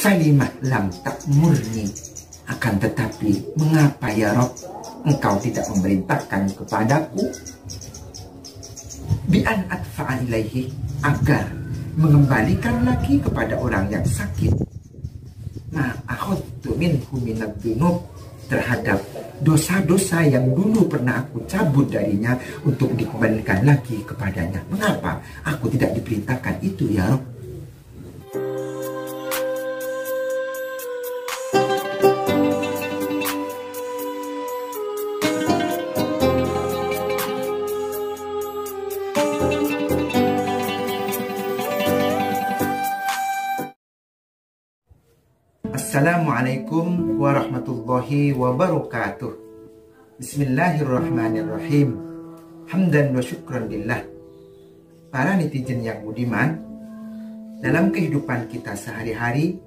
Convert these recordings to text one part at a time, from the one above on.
Falimah lam ta'murni, akan tetapi mengapa ya Rob engkau tidak memerintahkan kepadaku bi an adfa'a ilaihi, agar mengembalikan lagi kepada orang yang sakit ma akhadtu minhu minad dzunub, terhadap dosa-dosa yang dulu pernah aku cabut darinya untuk dikembalikan lagi kepadanya. Mengapa aku tidak diperintahkan itu ya Rob? Assalamualaikum warahmatullahi wabarakatuh. Bismillahirrahmanirrahim. Hamdan wa syukran lillah. Para netizen yang budiman, dalam kehidupan kita sehari-hari,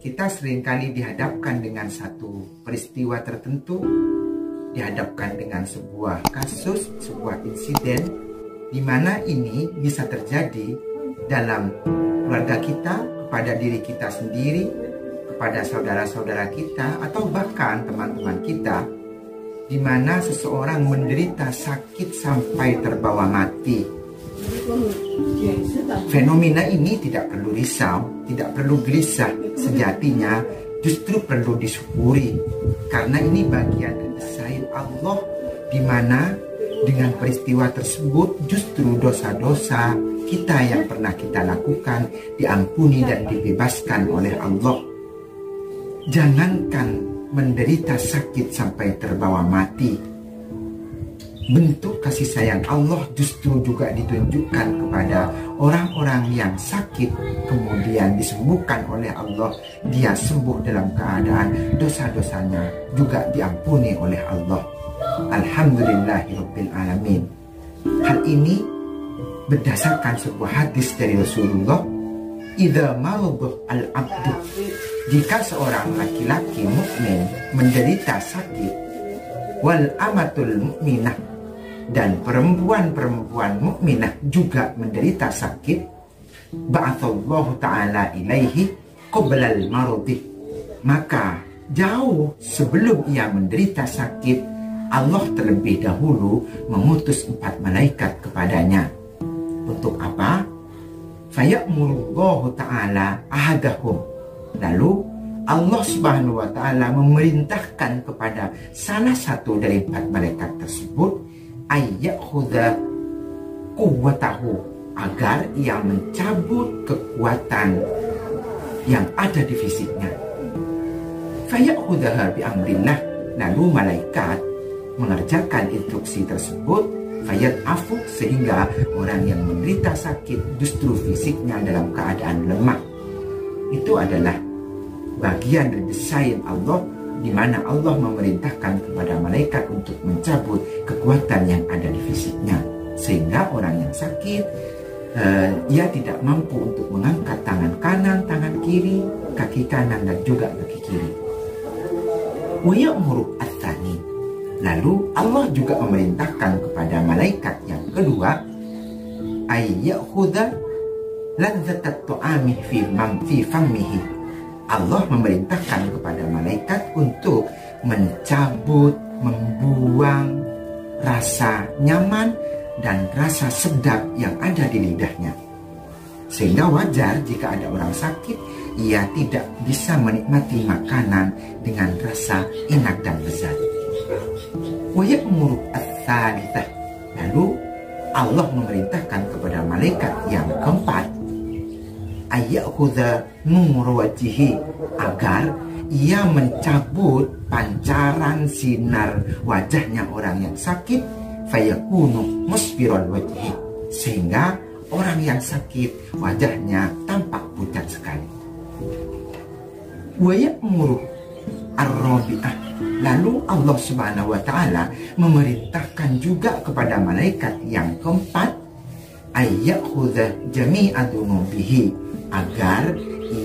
kita seringkali dihadapkan dengan satu peristiwa tertentu, dihadapkan dengan sebuah kasus, sebuah insiden, di mana ini bisa terjadi dalam keluarga kita, kepada diri kita sendiri, kepada saudara-saudara kita, atau bahkan teman-teman kita, di mana seseorang menderita sakit sampai terbawa mati. Fenomena ini tidak perlu risau, tidak perlu gelisah. Sejatinya justru perlu disyukuri, karena ini bagian dari desain Allah, di mana dengan peristiwa tersebut justru dosa-dosa kita yang pernah kita lakukan diampuni dan dibebaskan oleh Allah. Jangankan menderita sakit sampai terbawa mati, bentuk kasih sayang Allah justru juga ditunjukkan kepada orang-orang yang sakit, kemudian disembuhkan oleh Allah. Dia sembuh dalam keadaan dosa-dosanya juga diampuni oleh Allah. Alhamdulillahirabbil alamin. Hal ini berdasarkan sebuah hadis dari Rasulullah, idza maradha al-abdu, jika seorang laki-laki mukmin menderita sakit, wal amatul mukminah, dan perempuan-perempuan mukminah juga menderita sakit, ba'atsallahu ta'ala ilaihi qoblal maradi, maka jauh sebelum ia menderita sakit, Allah terlebih dahulu mengutus 4 malaikat kepadanya. Untuk apa? Faya'murullahu ta'ala ahadahum, lalu Allah Subhanahu wa ta'ala memerintahkan kepada salah satu dari 4 malaikat tersebut, ayyakhudha quwwatahu, agar ia mencabut kekuatan yang ada di fisiknya. Fayakhudhaha bi amrillah, lalu malaikat mengerjakan instruksi tersebut, fayad'afu, sehingga orang yang menderita sakit justru fisiknya dalam keadaan lemah. Itu adalah bagian dari desain Allah, di mana Allah memerintahkan kepada malaikat untuk mencabut kekuatan yang ada di fisiknya, sehingga orang yang sakit ia tidak mampu untuk mengangkat tangan kanan, tangan kiri, kaki kanan dan juga kaki kiri. Wa ya'muru ats-tsani, lalu Allah juga memerintahkan kepada malaikat yang kedua, ayyakhudha ladzatat ta'ami fi fammihi, Allah memerintahkan kepada malaikat untuk mencabut, membuang rasa nyaman dan rasa sedap yang ada di lidahnya. Sehingga wajar jika ada orang sakit, ia tidak bisa menikmati makanan dengan rasa enak dan lezat. Wa ya'muru ats-tsalitsah, lalu Allah memerintahkan kepada malaikat yang keempat, ayyakhudha nur wajhihi, agar ia mencabut pancaran sinar wajahnya orang yang sakit, fayakunu musfiral wajhi, sehingga orang yang sakit wajahnya tampak pucat sekali. Wa ya'muru ar-rabi'ah, lalu Allah Subhanahu wa ta'ala memerintahkan juga kepada malaikat yang keempat, ayyakhudha jami'a dunubihi, agar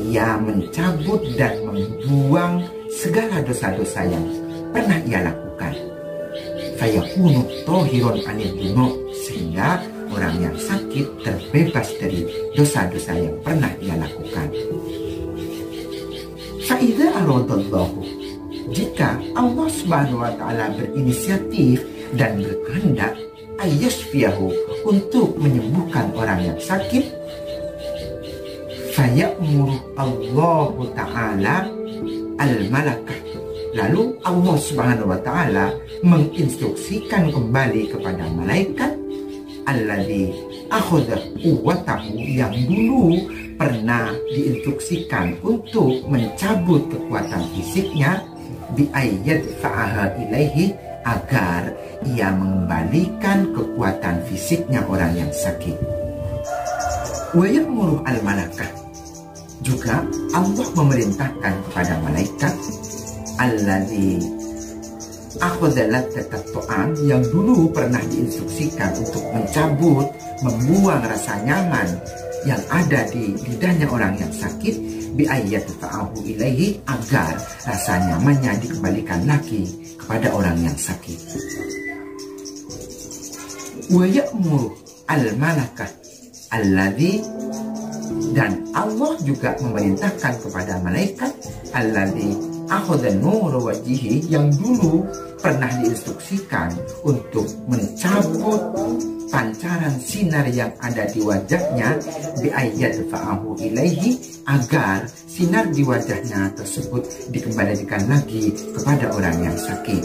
ia mencabut dan membuang segala dosa-dosa yang pernah ia lakukan. Fayakunu tohiron anil dunub, sehingga orang yang sakit terbebas dari dosa-dosa yang pernah ia lakukan. Fa'idha aradallahu, jika Allah Subhanahu wa Ta'ala berinisiatif dan berkehendak ayyashfiyahu, untuk menyembuhkan orang yang sakit, fayamuru Allah Ta'ala al-malakah, lalu Allah Subhanahu wa Ta'ala menginstruksikan kembali kepada malaikat alladzi akhadha quwwatahu, yang dulu pernah diinstruksikan untuk mencabut kekuatan fisiknya, bi ayyad fa'aha ilaihi, agar ia mengembalikan kekuatan fisiknya orang yang sakit. Wa ya'muru al-malakah, juga Allah memerintahkan kepada malaikat alladzi akhadha ta'am, yang dulu pernah diinstruksikan untuk mencabut, membuang rasa nyaman yang ada di lidahnya orang yang sakit, bi ayyadfa'ahu ilaihi, agar rasa nyamannya dikembalikan lagi kepada orang yang sakit. Wa ya'muru al-malakah alladzi, dan Allah juga memerintahkan kepada malaikat alladzi akhadha nur wajhihi, yang dulu pernah diinstruksikan untuk mencabut pancaran sinar yang ada di wajahnya, bi ayyadfa'ahu ilaihi, agar sinar di wajahnya tersebut dikembalikan lagi kepada orang yang sakit.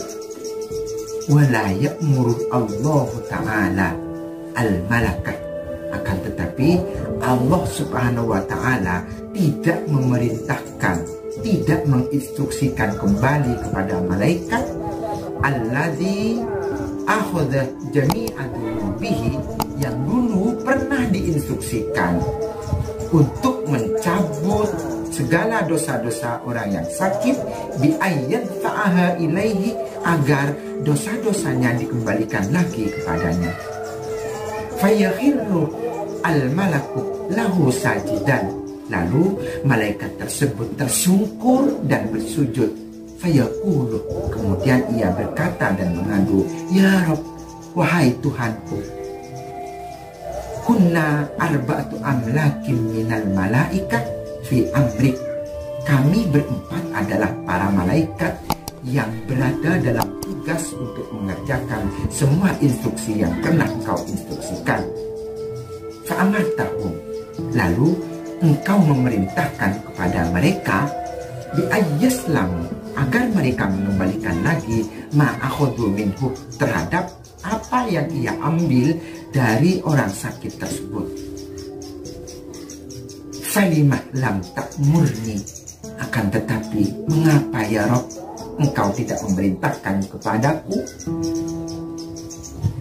Wala ya'muru Allah Ta'ala al-malakah, akan tetapi Allah Subhanahu wa Ta'ala tidak memerintahkan, tidak menginstruksikan kembali kepada malaikat alladzi akhadha jami'a dunubihi, yang dulu pernah diinstruksikan untuk mencabut segala dosa-dosa orang yang sakit, bi ayyadfa'aha ilaihi, agar dosa-dosanya dikembalikan lagi kepadanya. Fayakhirru al-malaku lahu sajidan, lalu malaikat tersebut tersungkur dan bersujud. Fayaqulu, kemudian ia berkata dan mengadu, ya Rabb, wahai Tuhanku, kunna arba'atu amlakin minal malaika fi amrik, kami berempat adalah para malaikat yang berada dalam tugas untuk mengerjakan semua instruksi yang pernah engkau instruksikan. Fa'amartahum, lalu engkau memerintahkan kepada mereka bi ayyaslamu, agar mereka mengembalikan lagi ma'akhudhu minhu, terhadap apa yang ia ambil dari orang sakit tersebut. Falimah lam ta'murni, akan tetapi mengapa ya Rabb engkau tidak memerintahkan kepadaku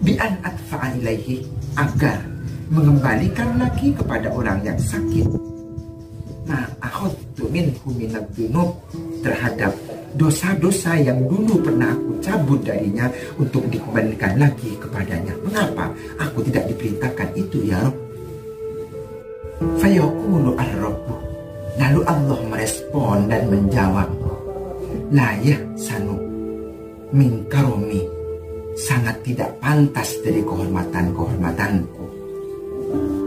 bi an adfa'a ilaihi, agar mengembalikan lagi kepada orang yang sakit ma'akhudhu minhu minad dunub, terhadap dosa-dosa yang dulu pernah aku cabut darinya untuk dikembalikan lagi kepadanya. Mengapa aku tidak diperintahkan itu ya Rabb? Fayaqulu ar-Rabbu, lalu Allah merespon dan menjawab, la yahsanu min karomi, sangat tidak pantas dari kehormatan-kehormatanku,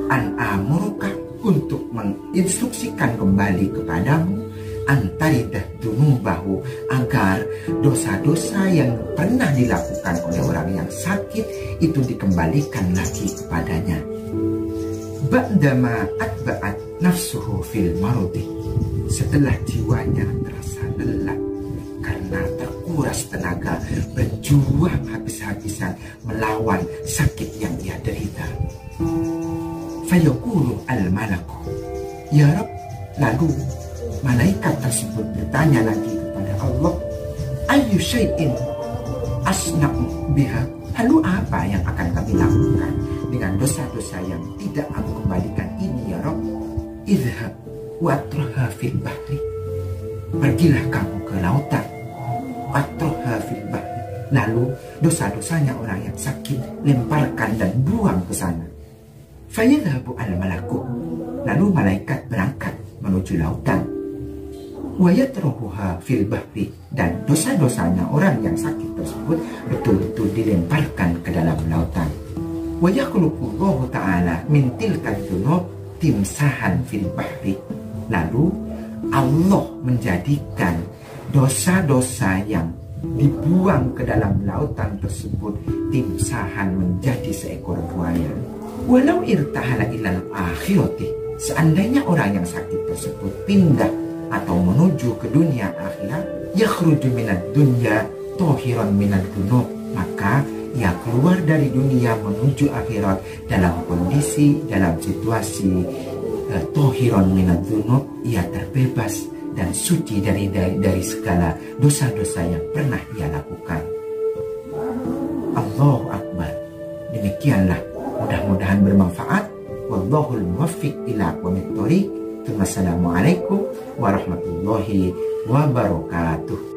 an amuruka, untuk menginstruksikan kembali kepadamu, antaridah dunubahu, agar dosa-dosa yang pernah dilakukan oleh orang yang sakit itu dikembalikan lagi kepadanya. Ba'dama atba'at nafsuhu fil marudi, setelah jiwanya terasa lelah karena terkuras tenaga berjuang habis-habisan melawan sakit yang ia derita. Fayaqulu al-malaku, ya Rabb, lalu malaikat tersebut bertanya lagi kepada Allah, ayyu syai'in asna'u biha, lalu apa yang akan kami lakukan dengan dosa-dosa yang tidak aku kembalikan ini ya Rabb? Idhab watraha fil bahri, pergilah kamu ke lautan, watraha fil bahri, lalu dosa-dosanya orang yang sakit lemparkan dan buang ke sana. Fayadhabu al-malaku, lalu malaikat berangkat menuju lautan. Wayatruhuha fil bahri, dan dosa-dosanya orang yang sakit tersebut betul-betul dilemparkan ke dalam lautan. Wayakhluqullahu ta'ala min tilka dzunub timsahan fil bahri, lalu Allah menjadikan dosa-dosa yang dibuang ke dalam lautan tersebut timsahan menjadi seekor buaya. Walau irtahala ilal akhirati, seandainya orang yang sakit tersebut pindah atau menuju ke dunia akhirat, yakhruju minad dunya tohiran minad dunub, maka ia keluar dari dunia menuju akhirat dalam kondisi, dalam situasi tohiran minad dunub, ia terbebas dan suci dari segala dosa-dosa yang pernah ia lakukan. Allahu Akbar. Demikianlah, mudah-mudahan bermanfaat. Wallahul muwaffiq ila aqwamit thoriq. Wassalamualaikum warahmatullahi wabarakatuh.